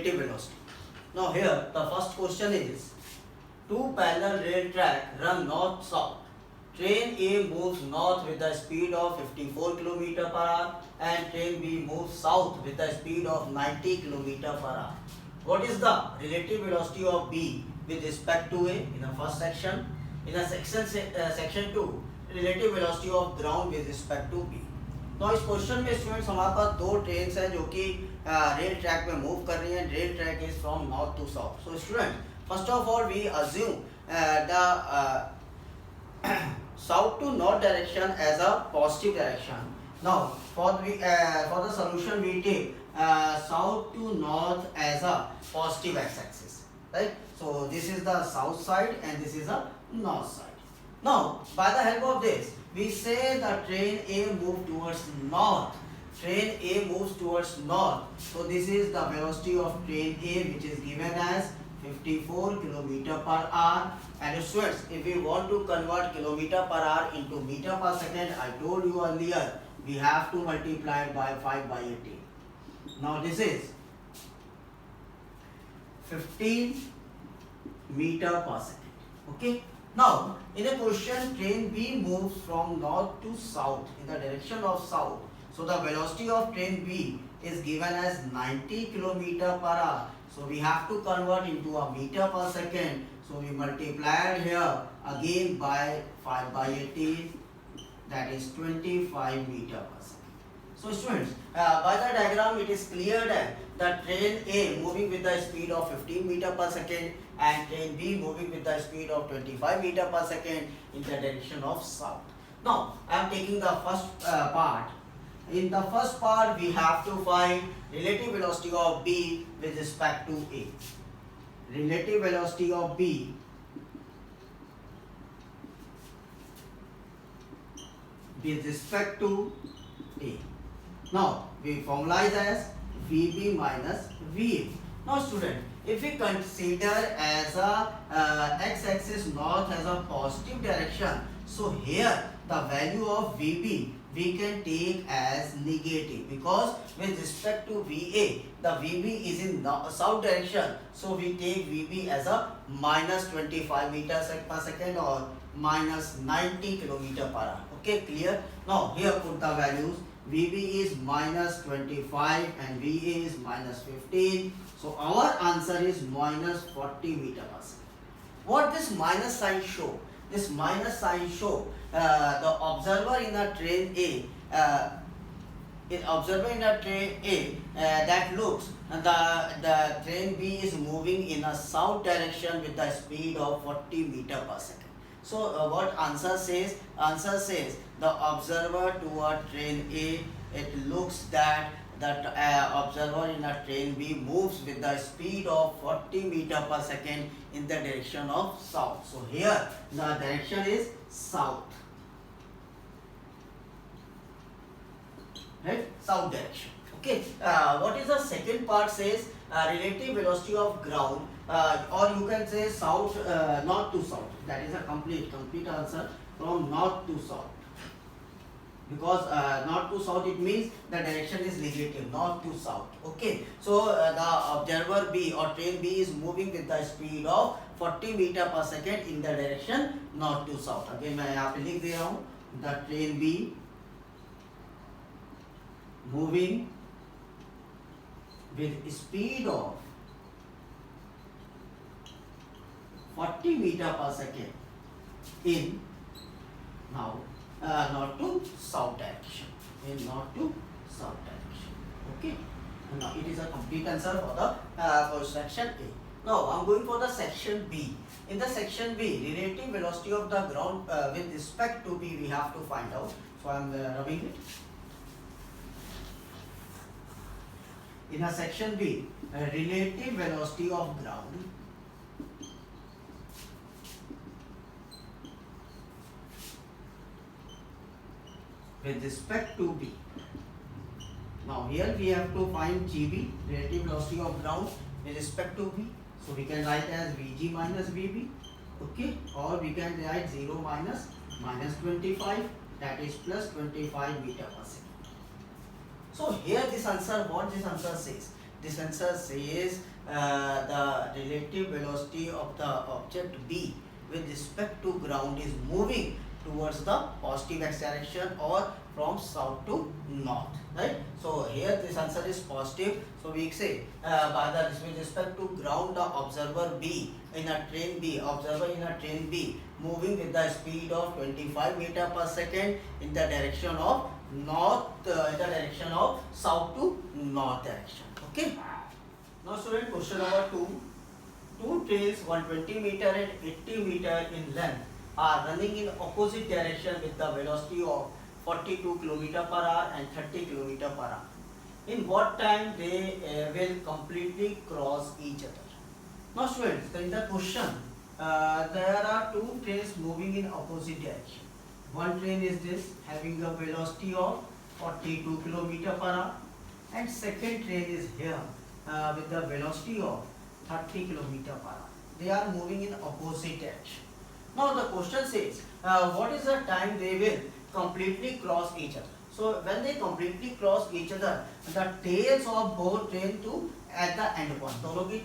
relative velocity. Now here the first question is, two parallel rail track run north-south. Train A moves north with the speed of 54 km per hour and train B moves south with the speed of 90 km per hour. What is the relative velocity of B with respect to A in the first section? In the section 2, relative velocity of ground with respect to B. तो इस question में students हमारे पास दो trains हैं जो कि rail track में move कर रही हैं. Rail track is from north to south. So student, first of all we assume the south to north direction as a positive direction. Now for the solution we take south to north as a positive x-axis, right? So this is the south side and this is the north side. Now by the help of this we say the train A move towards north. Train A moves towards north. So this is the velocity of train A, which is given as 54 km per hour. And students, if we want to convert km per hour into meter per second, I told you earlier, we have to multiply it by 5 by 18. Now this is 15 meter per second. Okay. Now in a question, train B moves from north to south in the direction of south. So the velocity of train B is given as 90 km per hour. So we have to convert into a meter per second. So we multiplied here again by 5 by 18, that is 25 meter per second. So students, by the diagram it is clear that the train A moving with the speed of 15 meter per second and train B moving with the speed of 25 meter per second in the direction of south. Now I am taking the first part. In the first part we have to find relative velocity of B with respect to A. Relative velocity of B with respect to A. Now we formalize as VB minus VA. Now student, if we consider as a x-axis north as a positive direction, so here the value of VB we can take as negative, because with respect to VA the VB is in the south direction, so we take VB as a minus 25 meters per second or minus 90 kilometer per hour. Okay, clear? Now here put the values. VB is minus 25 and VA is minus 15. So our answer is minus 40 meter per second. What this minus sign show? This minus sign show the observer in the train A, that looks the train B is moving in a south direction with the speed of 40 meter per second. So what answer says? Answer says the observer toward train A, it looks that observer in a train B moves with the speed of 40 meter per second in the direction of south. So here the direction is south, right? South direction. Okay. What is the second part says? Relative velocity of ground, or you can say south, north to south. That is a complete answer, from north to south. Because north to south, it means the direction is negative, north to south. Okay. So the observer B or train B is moving with the speed of 40 meter per second in the direction north to south. Again मैं यहाँ पे लिख दे रहा हूँ, the train B moving with speed of 40 meter per second in now north to south direction. In north to south direction. Okay. Now it is a complete answer for the section A. Now I am going for the section B. In the section B, relative velocity of the ground with respect to B we have to find out. So I am rubbing it. In a section B, relative velocity of ground with respect to B. Now here we have to find GB, relative velocity of ground with respect to B. So we can write as VG minus VB. Okay, or we can write 0 minus 25, that is plus 25 meter per second. So here this answer, what this answer says, This answer says the relative velocity of the object B with respect to ground is moving towards the positive x direction or from south to north, right? So here this answer is positive. So we say by the with respect to ground, the observer B in a train B, moving with the speed of 25 meter per second in the direction of north, in the direction of south to north direction. Okay. Now student, question number 2. Two trains 120 meter and 80 meter in length are running in opposite direction with the velocity of 42 km per hour and 30 km per hour. In what time they will completely cross each other? Now students, in the question, there are two trains moving in opposite direction. One train is this, having a velocity of 42 km per hour, and second train is here with the velocity of 30 km per hour. They are moving in opposite direction. Now the question says, what is the time they will completely cross each other? So when they completely cross each other, the tails of both train to at the end point. दोनों की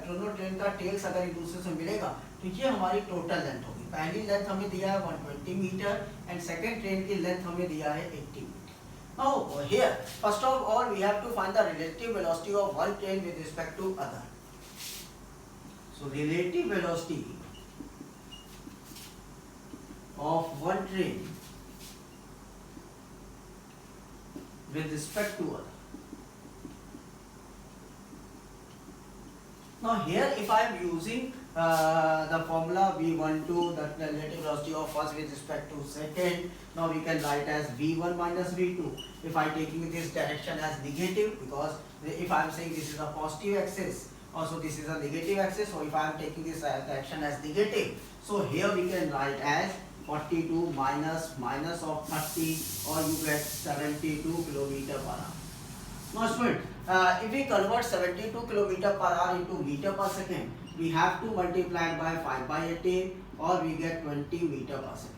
दोनों train का tales अगर एक दूसरे से मिलेगा तो ये हमारी टोटल लेंथ होगी. पहली लेंथ हमें दिया है 120 मीटर एंड सेकेंड ट्रेन की लेंथ हमें दिया है 80 metre. Now here, first of all, we have to find the relative velocity of one train with respect to other. So relative velocity of one train with respect to other. Now here, if I am using the formula V12, that the relative velocity of first with respect to second, now we can write as V1 minus V2. If I taking this direction as negative, because if I am saying this is a positive axis, also this is a negative axis, so if I am taking this direction as negative, so here we can write as 42 minus of 30, or you get 72 km per hour. Now student, if we convert 72 km per hour into meter per second, we have to multiply by 5 by 18, or we get 20 meter per second.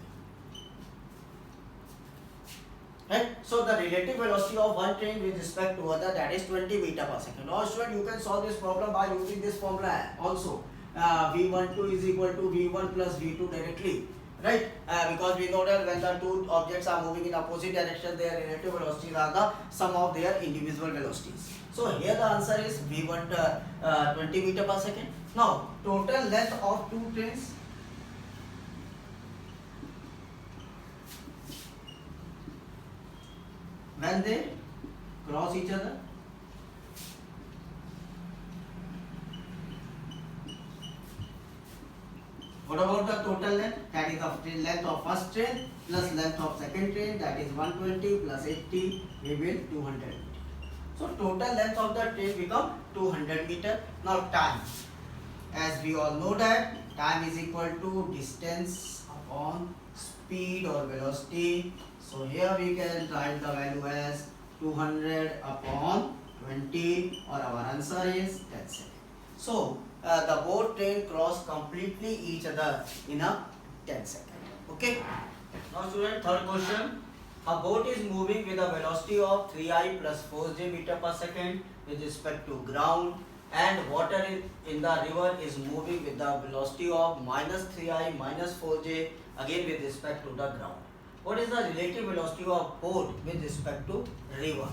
Right? So the relative velocity of one train with respect to other, that is 20 meter per second. Now student, you can solve this problem by using this formula also. V12 is equal to V1 plus V2 directly. Right? Because we know that when the two objects are moving in opposite direction, their relative velocities are the sum of their individual velocities. So here the answer is V1 20 meter per second. Now total length of two trains, when they cross each other, what about the total length? That is the length of first train plus length of second train, that is 120 plus 80, we will 200 meter. So total length of the train become 200 meter. Now time, as we all know that time is equal to distance upon speed or velocity. So here we can write the value as 200 upon 20, or our answer is 10 seconds. So the both train cross completely each other in a 10 seconds. Okay. Now student, third question. A boat is moving with a velocity of 3I plus 4j meter per second with respect to ground, and water in the river is moving with the velocity of minus 3I minus 4j again with respect to the ground. What is the relative velocity of boat with respect to river?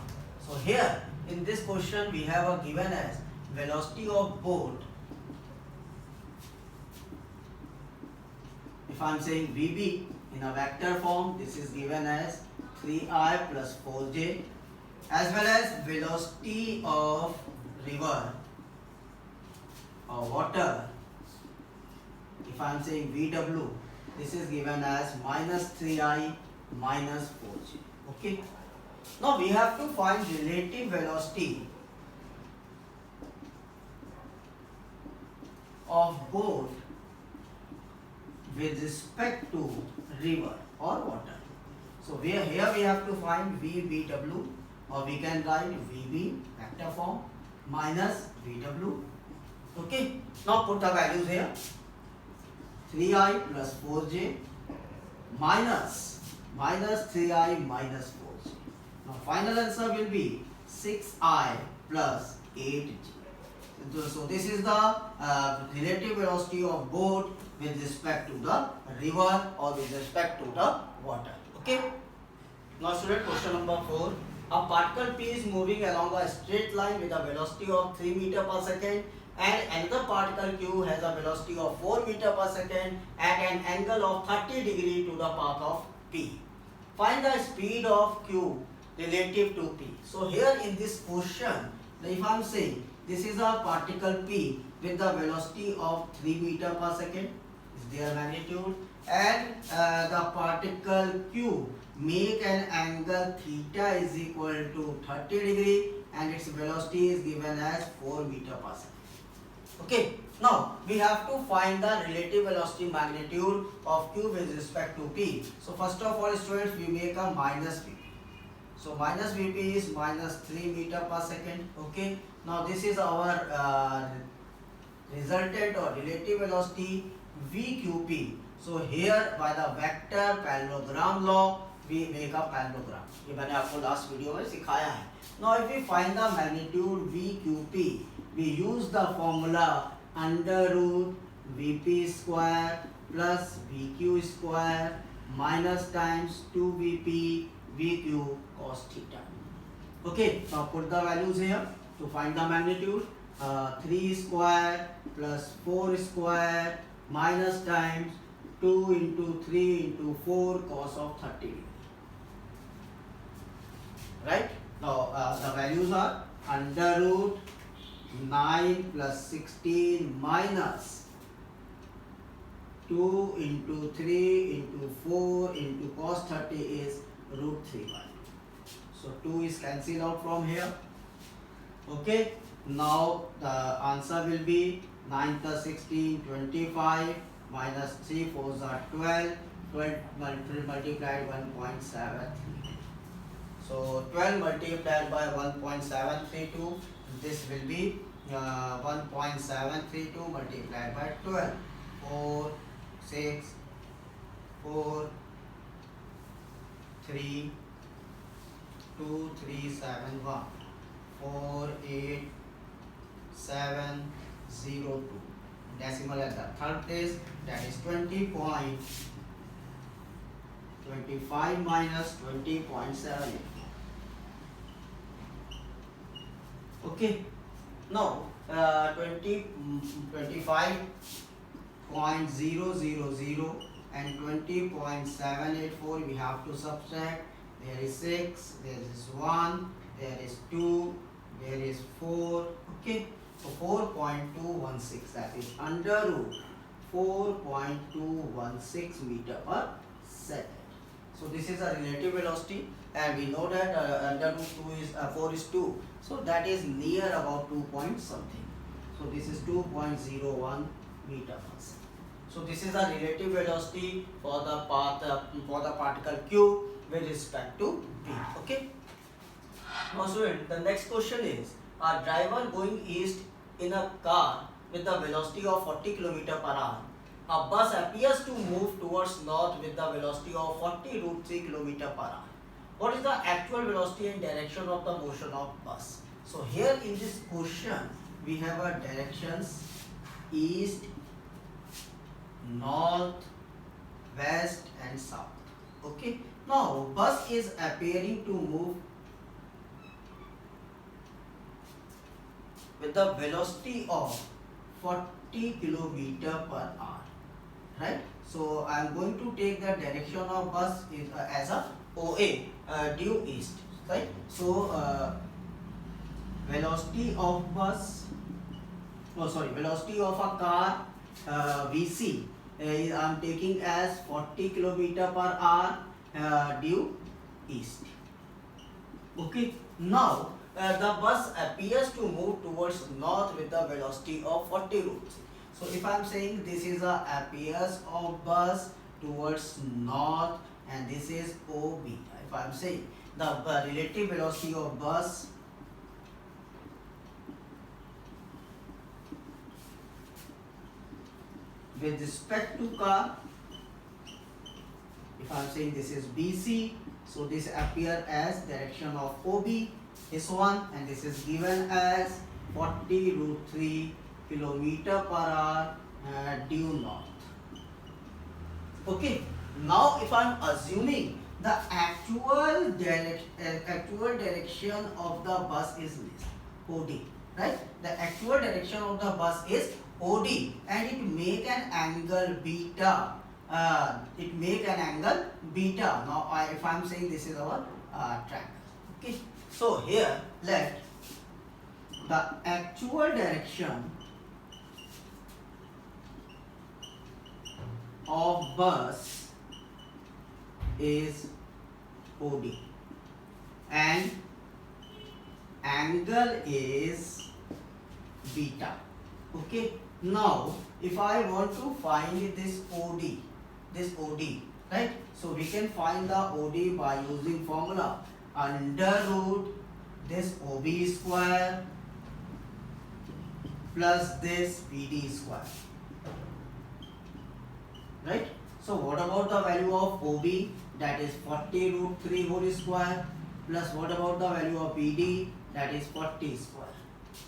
So here in this question we have a given as velocity of boat. If I am saying VB in a vector form, this is given as 3I plus 4j, as well as velocity of river or water. If I am saying VW, this is given as minus 3I minus 4j. Okay. Now we have to find relative velocity of boat with respect to river or water. So here we have to find VBW, or we can write VB vector form minus VW. Okay. Now put the values here. 3I plus 4j minus 3I minus 4j. Now final answer will be 6I plus 8g. So this is the relative velocity of boat with respect to the river or with respect to the water. Okay. Now student, question number 4. A particle P is moving along a straight line with a velocity of 3 meter per second and another particle Q has a velocity of 4 meter per second at an angle of 30 degree to the path of P. Find the speed of Q relative to P. So here in this question, if I am saying this is a particle P with the velocity of 3 meter per second, is their magnitude, and the particle Q make an angle theta is equal to 30 degree and its velocity is given as 4 meter per second. Okay, now we have to find the relative velocity magnitude of Q with respect to P. So first of all students, we make a minus Vp. So minus Vp is minus 3 meter per second. Okay, now this is our resultant or relative velocity VQP. So here by the vector parallelogram law we make a parallelogram. ये मैंने आपको last video में सिखाया है. Now if we find the magnitude VQP, we use the formula under root Vp square plus Vq square minus times 2Vp Vq cos theta. Okay, now put the values here to find the magnitude. 3 square plus 4 square minus times 2 into 3 into 4 cos of 30. Right? Now the values are under root 9 plus 16 minus 2 into 3 into 4 into cos 30 is root 3 by 2. So 2 is cancelled out from here. Okay. Now the answer will be 9 plus 16, 25 minus 3 4s are 12. 12 multiplied 1.73. So 12 multiplied by 1.732. This will be 1.732 multiplied by 12. 4, 6, 4, 3, 2, 3, 7, 1. 4, 8, 7, 0, 2. Decimal at the third place, that is 20.25 minus 20.78. Okay. Now 25.000 and 20.784 we have to subtract. There is 6, there is 1, there is 2, there is 4. Okay. So 4.216, that is under root 4.216 meter per second. So this is a relative velocity, and we know that under root 4 is 2. So that is near about 2 point something. So this is 2.01 meter per second. So this is a relative velocity for the path for the particle Q with respect to P. Okay. Now student, the next question is, a driver going east in a car with the velocity of 40 km per hour. A bus appears to move towards north with the velocity of 40 root 3 km per hour. What is the actual velocity and direction of the motion of bus? So here in this question we have a directions east, north, west and south. Okay. Now bus is appearing to move with the velocity of 40 km per hour, right? So I am going to take the direction of bus is, as a OA, due east, right? So velocity of bus, velocity of a car VC I am taking as 40 km per hour due east. Okay. Now the bus appears to move towards north with the velocity of 40 root 3. So if I am saying this is a appears of bus towards north and this is OB. If I am saying the relative velocity of bus with respect to car, if I am saying this is BC, so this appear as direction of OB, this one, and this is given as 40√3 kilometer per hour due north. Okay, now if I'm assuming the actual direction of the bus is this OD, right? The actual direction of the bus is OD and it make an angle beta. Now if I'm saying this is our triangle. Okay, so here let the actual direction of bus is OD and angle is beta. Okay, now if I want to find this OD, right? So we can find the OD by using formula under root this OB square plus this BD square, right? So what about the value of OB, that is 40√3 whole square, plus what about the value of BD, that is 40 square.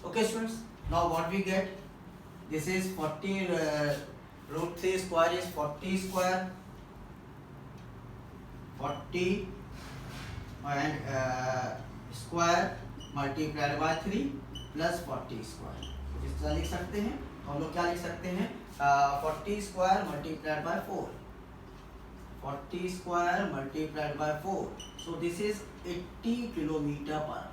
Okay students, now what we get, this is 40√3 square is 40 square, 40 and square multiplied by 3 plus 40 square. इस तरह लिख सकते हैं, हम लोग क्या लिख सकते हैं, 40 square multiplied by 4, 40 square multiplied by 4, so this is 80 kilometre per hour.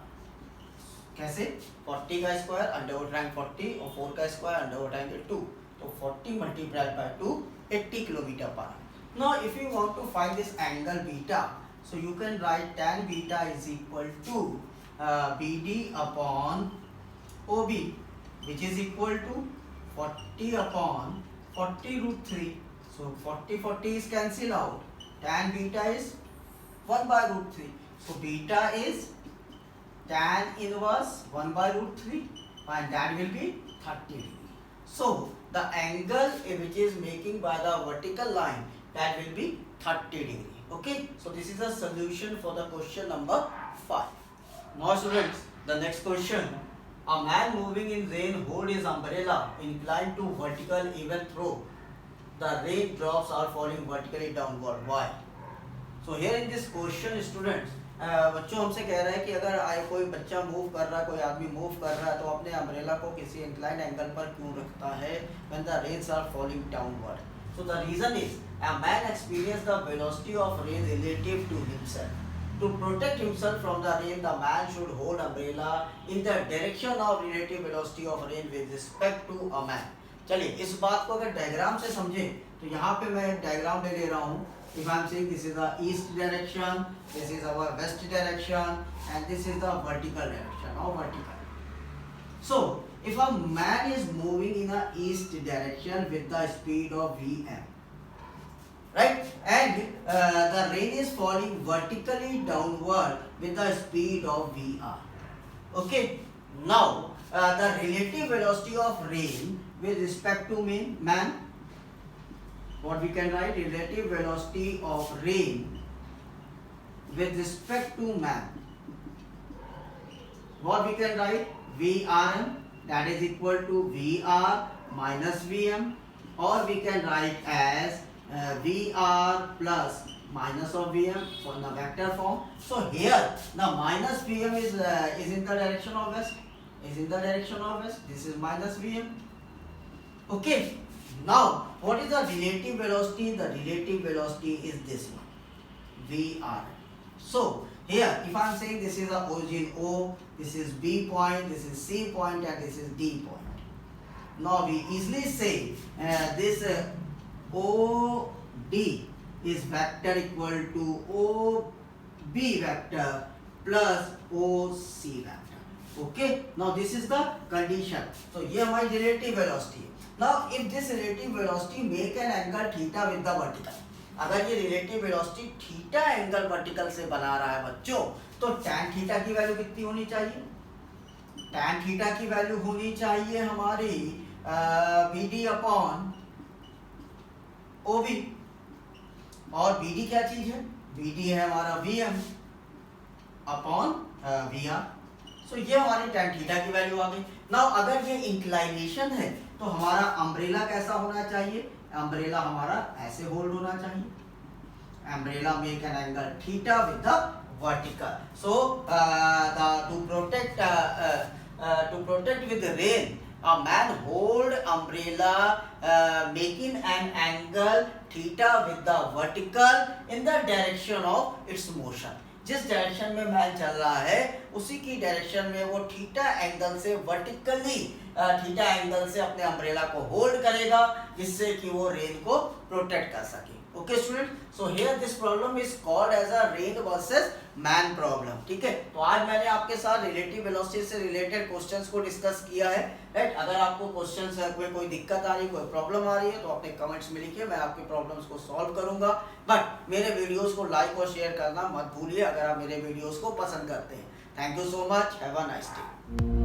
कैसे, 40 का स्क्वायर अंडर रूट रैंक 40 और 4 का स्क्वायर अंडर रूट रैंक 2, तो 40 multiplied by 2 80 kilometre per hour. Now if you want to find this angle beta, so you can write tan beta is equal to BD upon OB, which is equal to 40 upon 40√3. So 40 is cancel out. Tan beta is 1 by root 3. So beta is tan inverse 1 by root 3 and that will be 30 degree. So the angle which is making by the vertical line, that will be 30 degree. Okay, so this is the solution for the question number 5. Now students, the next question. A man moving in rain hold his umbrella inclined to vertical even though the rain drops are falling vertically downward. Why? So here in this question students, बच्चों हमसे कह रहा है कि अगर कोई बच्चा move कर रहा है, कोई आदमी मूव कर रहा है, तो अपने अम्ब्रेला को किसी इंक्लाइंड एंगल पर क्यों रखता है when the rains are falling downward. So the reason is a man experiences the velocity of rain relative to himself. To protect himself from the rain, the man should hold umbrella in the direction of relative velocity of rain with respect to a man. चलिए इस बात को अगर diagram से समझें तो यहाँ पे मैं एक डायग्राम ले रहा हूँ. If I am saying this is the east direction, this is our west direction, and this is the vertical direction or vertical. So if a man is moving in a east direction with the speed of Vm, right, and the rain is falling vertically downward with the speed of Vr. Okay, now the relative velocity of rain with respect to man, what we can write, relative velocity of rain with respect to man, what we can write, Vrm, that is equal to Vr minus Vm, or we can write as Vr plus minus of Vm in the vector form. So here the minus Vm is in the direction of west, this is minus Vm. Okay, now what is the relative velocity? The relative velocity is this one, Vr. So here if I am saying this is a origin O, this is B point, this is C point, and this is D point. Now we easily say this OD is vector equal to OB vector plus OC vector. Okay, now this is the condition. So here my relative velocity. Now if this relative velocity make an angle theta with the vertical, अगर ये relative velocity theta angle vertical से बना रहा है बच्चों, तो tan theta की value कितनी होनी चाहिए? tan theta की वैल्यू होनी चाहिए हमारी BD अपॉन OB, और BD क्या चीज है? BD है हमारा Vm अपॉन Vr. सो ये हमारी tan थीटा की वैल्यू आ गई. नाउ अगर ये इंक्लाइनेशन है तो हमारा अम्ब्रेला कैसा होना चाहिए, अम्ब्रेला हमारा ऐसे होल्ड होना चाहिए, umbrella make an angle theta with the vertical. So to protect with the rain, a man hold umbrella making an angle theta with the vertical in the direction of its motion. जिस direction में man चल रहा है उसी की direction में वो theta angle से वर्टिकली थीटा एंगल से अपने अम्ब्रेला को होल्ड करेगा, जिससे कि वो रेन को प्रोटेक्ट कर सके. Okay student, so here this problem is called as a rain versus man problem. ठीक है, तो आज मैंने आपके साथ रिलेटिव वेलोसिटी से रिलेटेड क्वेश्चंस को डिस्कस किया है. राइट, अगर आपको क्वेश्चंस में कोई दिक्कत आ रही है, कोई प्रॉब्लम आ रही है, तो अपने कमेंट्स में लिखिए, मैं आपके प्रॉब्लम्स को सॉल्व करूंगा. बट मेरे वीडियोस को लाइक और शेयर करना मत भूलिए अगर आप मेरे वीडियोस को पसंद करते हैं. Thank you so much, have a nice day.